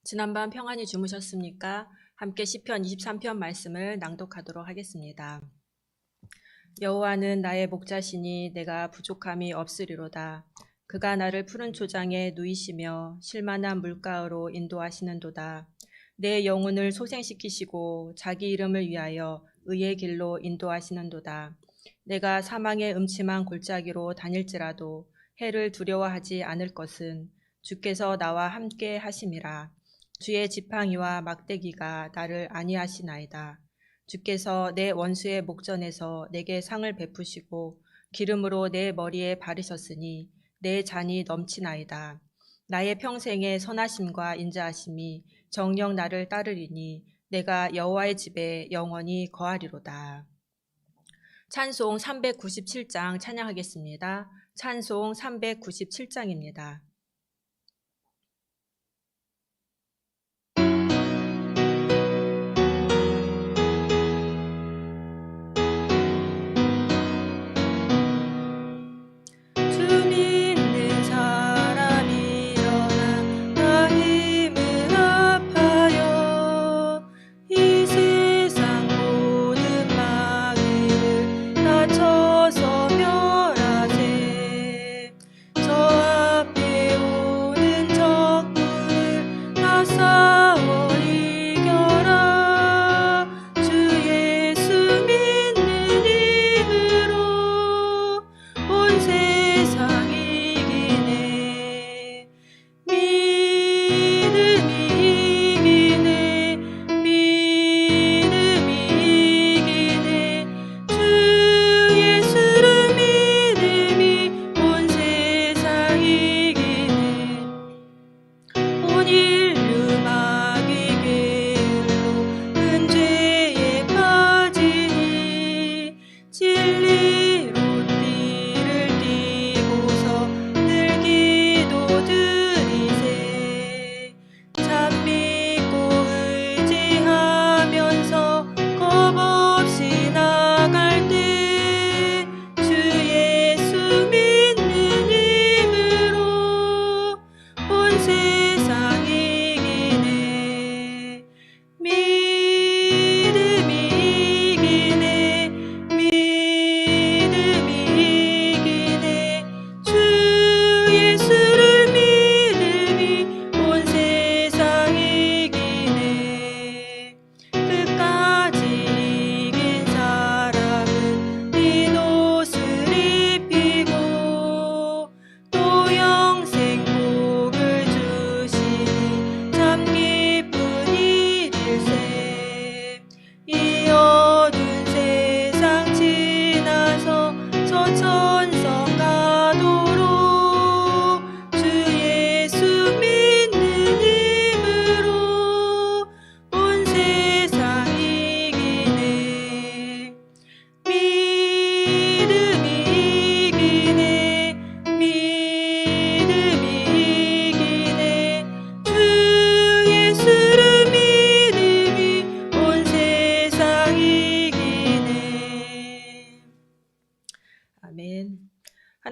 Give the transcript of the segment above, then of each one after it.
지난밤 평안히 주무셨습니까? 함께 시편 23편 말씀을 낭독하도록 하겠습니다. 여호와는 나의 목자시니 내가 부족함이 없으리로다. 그가 나를 푸른 초장에 누이시며 쉴만한 물가로 인도하시는도다. 내 영혼을 소생시키시고 자기 이름을 위하여 의의 길로 인도하시는도다. 내가 사망의 음침한 골짜기로 다닐지라도 해를 두려워하지 않을 것은 주께서 나와 함께 하심이라. 주의 지팡이와 막대기가 나를 안위하시나이다. 주께서 내 원수의 목전에서 내게 상을 베푸시고 기름으로 내 머리에 바르셨으니 내 잔이 넘치나이다. 나의 평생의 선하심과 인자하심이 정녕 나를 따르리니 내가 여호와의 집에 영원히 거하리로다. 찬송 397장 찬양하겠습니다. 찬송 397장입니다.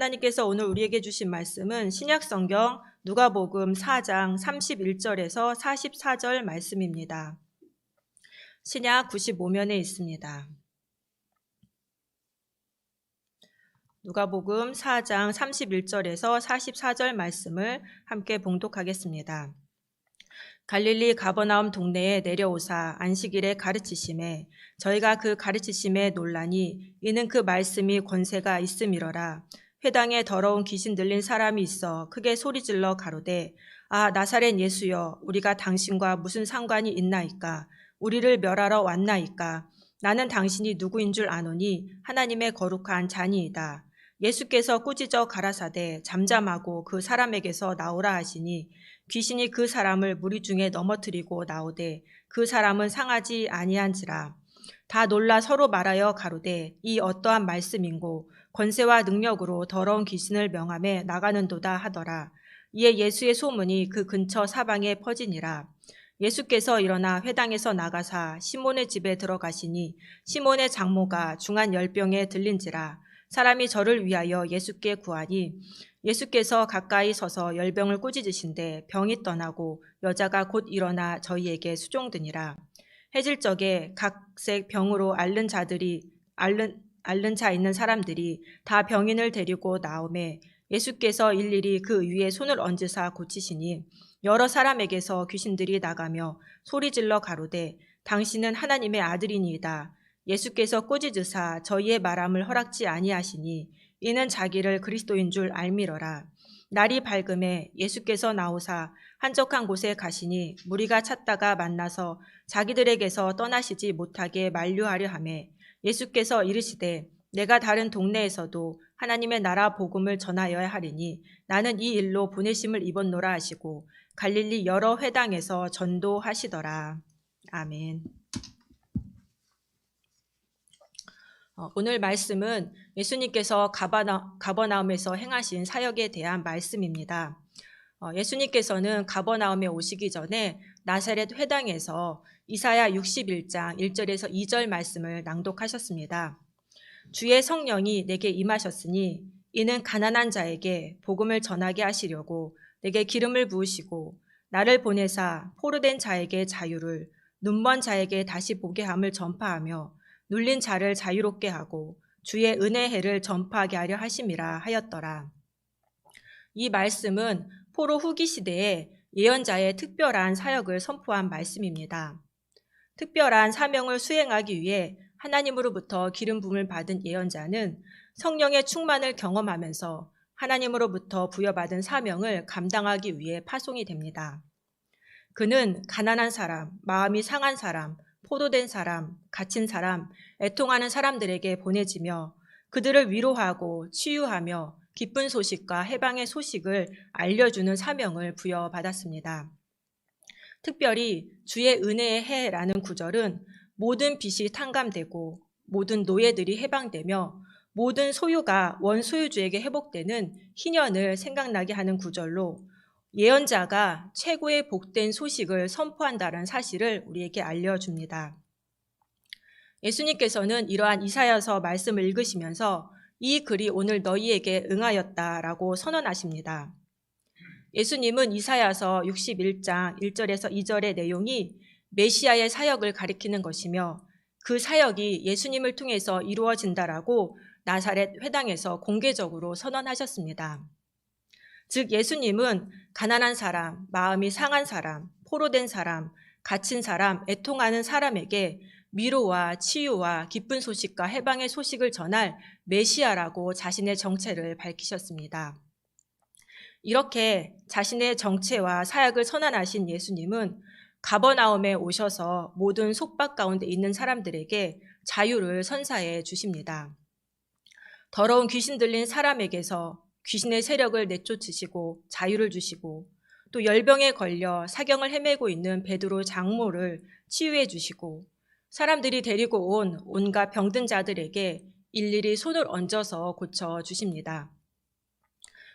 하나님께서 오늘 우리에게 주신 말씀은 신약성경 누가복음 4장 31절에서 44절 말씀입니다. 신약 95면에 있습니다. 누가복음 4장 31절에서 44절 말씀을 함께 봉독하겠습니다. 갈릴리 가버나움 동네에 내려오사 안식일에 가르치심에 저희가 그 가르치심에 놀라니 이는 그 말씀이 권세가 있음이러라. 회당에 더러운 귀신 들린 사람이 있어 크게 소리질러 가로되 아 나사렛 예수여 우리가 당신과 무슨 상관이 있나이까 우리를 멸하러 왔나이까 나는 당신이 누구인 줄 아노니 하나님의 거룩한 자니이다. 예수께서 꾸짖어 가라사대 잠잠하고 그 사람에게서 나오라 하시니 귀신이 그 사람을 무리 중에 넘어뜨리고 나오되 그 사람은 상하지 아니한지라. 다 놀라 서로 말하여 가로되 이 어떠한 말씀인고 권세와 능력으로 더러운 귀신을 명함에 나가는도다 하더라. 이에 예수의 소문이 그 근처 사방에 퍼지니라. 예수께서 일어나 회당에서 나가사 시몬의 집에 들어가시니 시몬의 장모가 중한 열병에 들린지라. 사람이 저를 위하여 예수께 구하니 예수께서 가까이 서서 열병을 꾸짖으신데 병이 떠나고 여자가 곧 일어나 저희에게 수종드니라. 해질 적에 각색 병으로 앓는 자 있는 사람들이 다 병인을 데리고 나오매 예수께서 일일이 그 위에 손을 얹으사 고치시니 여러 사람에게서 귀신들이 나가며 소리질러 가로되 당신은 하나님의 아들이니이다. 예수께서 꾸짖으사 저희의 말함을 허락지 아니하시니 이는 자기를 그리스도인 줄 알미러라. 날이 밝음에 예수께서 나오사 한적한 곳에 가시니 무리가 찾다가 만나서 자기들에게서 떠나시지 못하게 만류하려 하매 예수께서 이르시되 내가 다른 동네에서도 하나님의 나라 복음을 전하여야 하리니 나는 이 일로 보내심을 입었노라 하시고 갈릴리 여러 회당에서 전도하시더라. 아멘. 오늘 말씀은 예수님께서 가버나움에서 행하신 사역에 대한 말씀입니다. 예수님께서는 가버나움에 오시기 전에 나사렛 회당에서 이사야 61장 1절에서 2절 말씀을 낭독하셨습니다. 주의 성령이 내게 임하셨으니 이는 가난한 자에게 복음을 전하게 하시려고 내게 기름을 부으시고 나를 보내사 포로된 자에게 자유를 눈먼 자에게 다시 보게 함을 전파하며 눌린 자를 자유롭게 하고 주의 은혜의 해를 전파하게 하려 하심이라 하였더라. 이 말씀은 포로 후기 시대에 예언자의 특별한 사역을 선포한 말씀입니다. 특별한 사명을 수행하기 위해 하나님으로부터 기름 부음을 받은 예언자는 성령의 충만을 경험하면서 하나님으로부터 부여받은 사명을 감당하기 위해 파송이 됩니다. 그는 가난한 사람, 마음이 상한 사람, 포로된 사람, 갇힌 사람, 애통하는 사람들에게 보내지며 그들을 위로하고 치유하며 기쁜 소식과 해방의 소식을 알려주는 사명을 부여받았습니다. 특별히 주의 은혜의 해라는 구절은 모든 빚이 탕감되고 모든 노예들이 해방되며 모든 소유가 원소유주에게 회복되는 희년을 생각나게 하는 구절로 예언자가 최고의 복된 소식을 선포한다는 사실을 우리에게 알려줍니다. 예수님께서는 이러한 이사야서 말씀을 읽으시면서 이 글이 오늘 너희에게 응하였다라고 선언하십니다. 예수님은 이사야서 61장 1절에서 2절의 내용이 메시아의 사역을 가리키는 것이며 그 사역이 예수님을 통해서 이루어진다라고 나사렛 회당에서 공개적으로 선언하셨습니다. 즉 예수님은 가난한 사람, 마음이 상한 사람, 포로된 사람, 갇힌 사람, 애통하는 사람에게 위로와 치유와 기쁜 소식과 해방의 소식을 전할 메시아라고 자신의 정체를 밝히셨습니다. 이렇게 자신의 정체와 사역을 선언하신 예수님은 가버나움에 오셔서 모든 속박 가운데 있는 사람들에게 자유를 선사해 주십니다. 더러운 귀신 들린 사람에게서 귀신의 세력을 내쫓으시고 자유를 주시고 또 열병에 걸려 사경을 헤매고 있는 베드로 장모를 치유해 주시고 사람들이 데리고 온 온갖 병든 자들에게 일일이 손을 얹어서 고쳐 주십니다.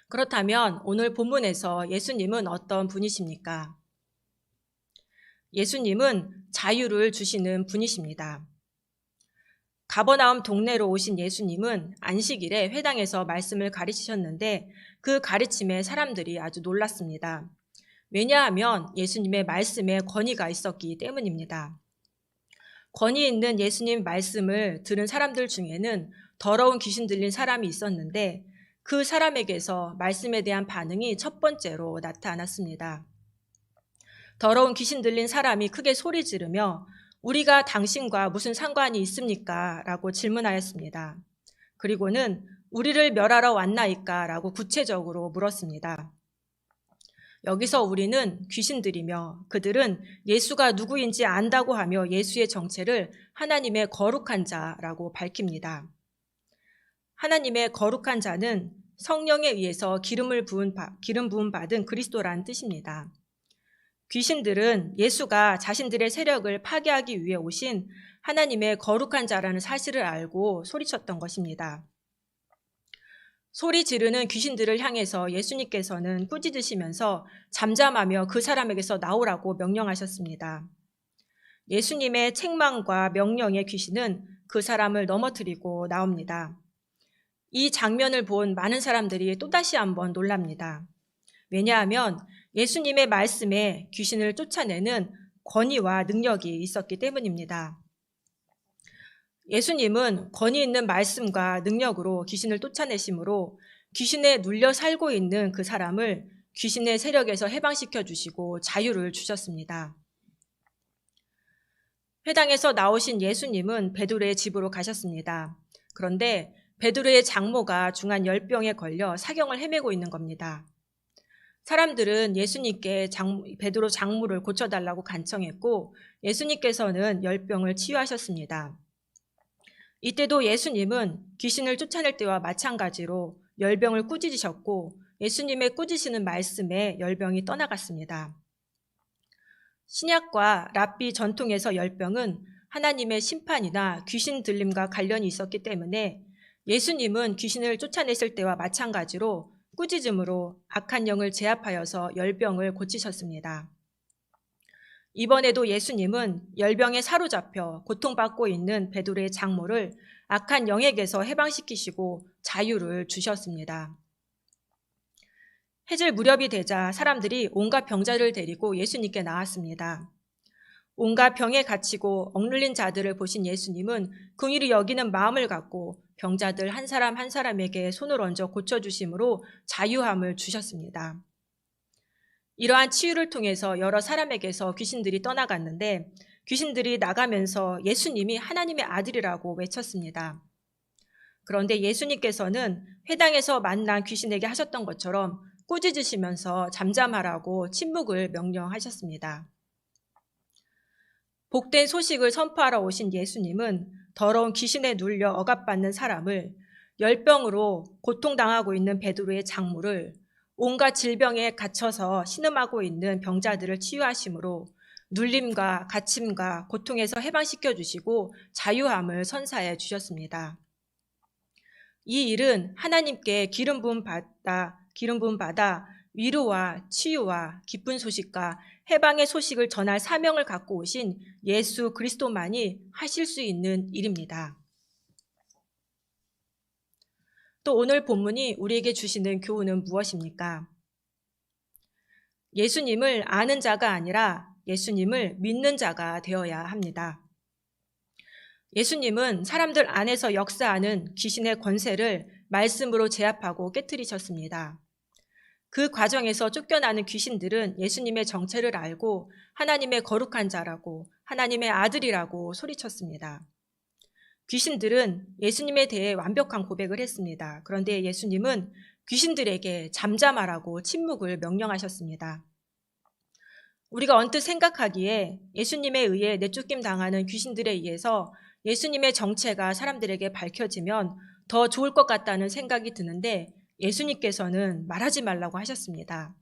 그렇다면 오늘 본문에서 예수님은 어떤 분이십니까? 예수님은 자유를 주시는 분이십니다. 가버나움 동네로 오신 예수님은 안식일에 회당에서 말씀을 가르치셨는데 그 가르침에 사람들이 아주 놀랐습니다. 왜냐하면 예수님의 말씀에 권위가 있었기 때문입니다. 권위 있는 예수님 말씀을 들은 사람들 중에는 더러운 귀신 들린 사람이 있었는데 그 사람에게서 말씀에 대한 반응이 첫 번째로 나타났습니다. 더러운 귀신 들린 사람이 크게 소리 지르며 우리가 당신과 무슨 상관이 있습니까? 라고 질문하였습니다. 그리고는 우리를 멸하러 왔나이까? 라고 구체적으로 물었습니다. 여기서 우리는 귀신들이며 그들은 예수가 누구인지 안다고 하며 예수의 정체를 하나님의 거룩한 자라고 밝힙니다. 하나님의 거룩한 자는 성령에 의해서 기름 부음 받은 그리스도라는 뜻입니다. 귀신들은 예수가 자신들의 세력을 파괴하기 위해 오신 하나님의 거룩한 자라는 사실을 알고 소리쳤던 것입니다. 소리 지르는 귀신들을 향해서 예수님께서는 꾸짖으시면서 잠잠하며 그 사람에게서 나오라고 명령하셨습니다. 예수님의 책망과 명령의 귀신은 그 사람을 넘어뜨리고 나옵니다. 이 장면을 본 많은 사람들이 또다시 한번 놀랍니다. 왜냐하면 예수님의 말씀에 귀신을 쫓아내는 권위와 능력이 있었기 때문입니다. 예수님은 권위 있는 말씀과 능력으로 귀신을 쫓아내심으로 귀신에 눌려 살고 있는 그 사람을 귀신의 세력에서 해방시켜 주시고 자유를 주셨습니다. 회당에서 나오신 예수님은 베드로의 집으로 가셨습니다. 그런데 베드로의 장모가 중한 열병에 걸려 사경을 헤매고 있는 겁니다. 사람들은 예수님께 베드로 장모를 고쳐달라고 간청했고 예수님께서는 열병을 치유하셨습니다. 이때도 예수님은 귀신을 쫓아낼 때와 마찬가지로 열병을 꾸짖으셨고 예수님의 꾸짖으시는 말씀에 열병이 떠나갔습니다. 신약과 랍비 전통에서 열병은 하나님의 심판이나 귀신 들림과 관련이 있었기 때문에 예수님은 귀신을 쫓아냈을 때와 마찬가지로 꾸짖음으로 악한 영을 제압하여서 열병을 고치셨습니다. 이번에도 예수님은 열병에 사로잡혀 고통받고 있는 베드로의 장모를 악한 영에게서 해방시키시고 자유를 주셨습니다. 해질 무렵이 되자 사람들이 온갖 병자를 데리고 예수님께 나왔습니다. 온갖 병에 갇히고 억눌린 자들을 보신 예수님은 긍휼히 여기는 마음을 갖고 병자들 한 사람 한 사람에게 손을 얹어 고쳐주심으로 자유함을 주셨습니다. 이러한 치유를 통해서 여러 사람에게서 귀신들이 떠나갔는데 귀신들이 나가면서 예수님이 하나님의 아들이라고 외쳤습니다. 그런데 예수님께서는 회당에서 만난 귀신에게 하셨던 것처럼 꾸짖으시면서 잠잠하라고 침묵을 명령하셨습니다. 복된 소식을 선포하러 오신 예수님은 더러운 귀신에 눌려 억압받는 사람을, 열병으로 고통당하고 있는 베드로의 장모를, 온갖 질병에 갇혀서 신음하고 있는 병자들을 치유하심으로 눌림과 갇힘과 고통에서 해방시켜 주시고 자유함을 선사해 주셨습니다. 이 일은 하나님께 기름 부음 받아 위로와 치유와 기쁜 소식과 해방의 소식을 전할 사명을 갖고 오신 예수 그리스도만이 하실 수 있는 일입니다. 또 오늘 본문이 우리에게 주시는 교훈은 무엇입니까? 예수님을 아는 자가 아니라 예수님을 믿는 자가 되어야 합니다. 예수님은 사람들 안에서 역사하는 귀신의 권세를 말씀으로 제압하고 깨뜨리셨습니다. 그 과정에서 쫓겨나는 귀신들은 예수님의 정체를 알고 하나님의 거룩한 자라고 하나님의 아들이라고 소리쳤습니다. 귀신들은 예수님에 대해 완벽한 고백을 했습니다. 그런데 예수님은 귀신들에게 잠잠하라고 침묵을 명령하셨습니다. 우리가 언뜻 생각하기에 예수님에 의해 내쫓김 당하는 귀신들에 의해서 예수님의 정체가 사람들에게 밝혀지면 더 좋을 것 같다는 생각이 드는데 예수님께서는 말하지 말라고 하셨습니다.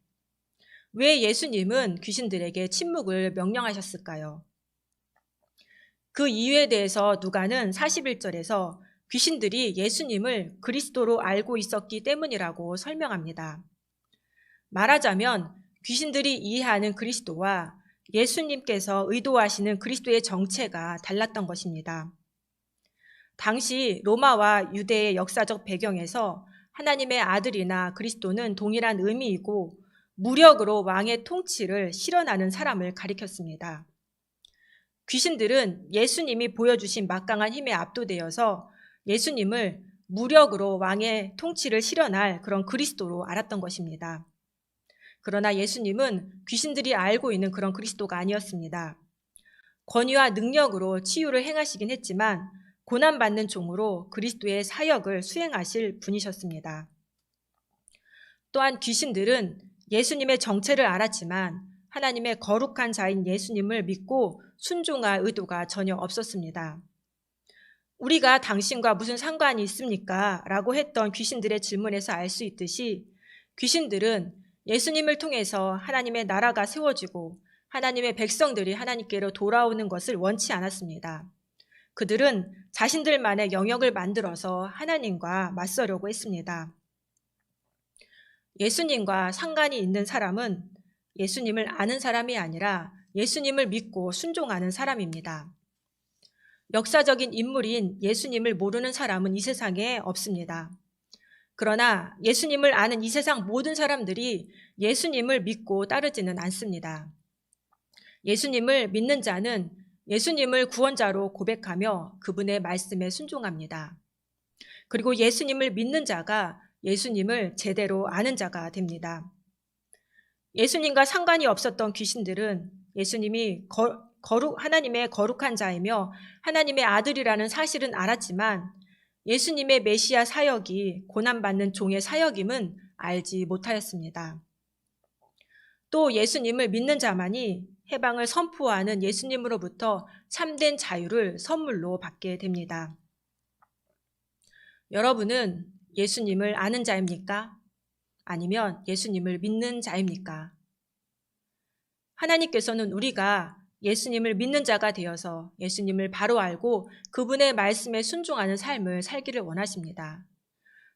왜 예수님은 귀신들에게 침묵을 명령하셨을까요? 그 이유에 대해서 누가는 41절에서 귀신들이 예수님을 그리스도로 알고 있었기 때문이라고 설명합니다. 말하자면 귀신들이 이해하는 그리스도와 예수님께서 의도하시는 그리스도의 정체가 달랐던 것입니다. 당시 로마와 유대의 역사적 배경에서 하나님의 아들이나 그리스도는 동일한 의미이고 무력으로 왕의 통치를 실현하는 사람을 가리켰습니다. 귀신들은 예수님이 보여주신 막강한 힘에 압도되어서 예수님을 무력으로 왕의 통치를 실현할 그런 그리스도로 알았던 것입니다. 그러나 예수님은 귀신들이 알고 있는 그런 그리스도가 아니었습니다. 권위와 능력으로 치유를 행하시긴 했지만 고난받는 종으로 그리스도의 사역을 수행하실 분이셨습니다. 또한 귀신들은 예수님의 정체를 알았지만 하나님의 거룩한 자인 예수님을 믿고 순종할 의도가 전혀 없었습니다. 우리가 당신과 무슨 상관이 있습니까? 라고 했던 귀신들의 질문에서 알 수 있듯이 귀신들은 예수님을 통해서 하나님의 나라가 세워지고 하나님의 백성들이 하나님께로 돌아오는 것을 원치 않았습니다. 그들은 자신들만의 영역을 만들어서 하나님과 맞서려고 했습니다. 예수님과 상관이 있는 사람은 예수님을 아는 사람이 아니라 예수님을 믿고 순종하는 사람입니다. 역사적인 인물인 예수님을 모르는 사람은 이 세상에 없습니다. 그러나 예수님을 아는 이 세상 모든 사람들이 예수님을 믿고 따르지는 않습니다. 예수님을 믿는 자는 예수님을 구원자로 고백하며 그분의 말씀에 순종합니다. 그리고 예수님을 믿는 자가 예수님을 제대로 아는 자가 됩니다. 예수님과 상관이 없었던 귀신들은 예수님이 하나님의 거룩한 자이며 하나님의 아들이라는 사실은 알았지만 예수님의 메시아 사역이 고난받는 종의 사역임은 알지 못하였습니다. 또 예수님을 믿는 자만이 해방을 선포하는 예수님으로부터 참된 자유를 선물로 받게 됩니다. 여러분은 예수님을 아는 자입니까? 아니면 예수님을 믿는 자입니까? 하나님께서는 우리가 예수님을 믿는 자가 되어서 예수님을 바로 알고 그분의 말씀에 순종하는 삶을 살기를 원하십니다.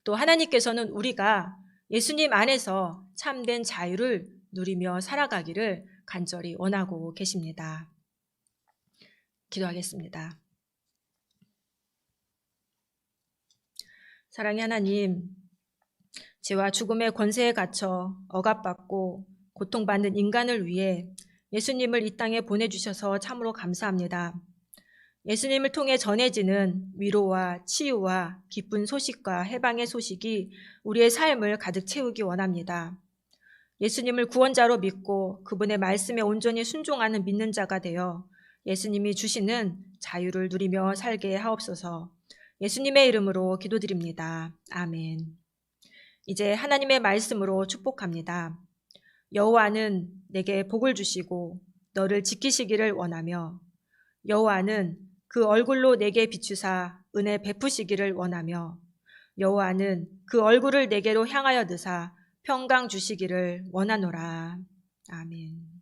또 하나님께서는 우리가 예수님 안에서 참된 자유를 누리며 살아가기를 간절히 원하고 계십니다. 기도하겠습니다. 사랑의 하나님, 죄와 죽음의 권세에 갇혀 억압받고 고통받는 인간을 위해 예수님을 이 땅에 보내주셔서 참으로 감사합니다. 예수님을 통해 전해지는 위로와 치유와 기쁜 소식과 해방의 소식이 우리의 삶을 가득 채우기 원합니다. 예수님을 구원자로 믿고 그분의 말씀에 온전히 순종하는 믿는 자가 되어 예수님이 주시는 자유를 누리며 살게 하옵소서. 예수님의 이름으로 기도드립니다. 아멘. 이제 하나님의 말씀으로 축복합니다. 여호와는 내게 복을 주시고 너를 지키시기를 원하며 여호와는 그 얼굴로 내게 비추사 은혜 베푸시기를 원하며 여호와는 그 얼굴을 내게로 향하여 드사 평강 주시기를 원하노라. 아멘.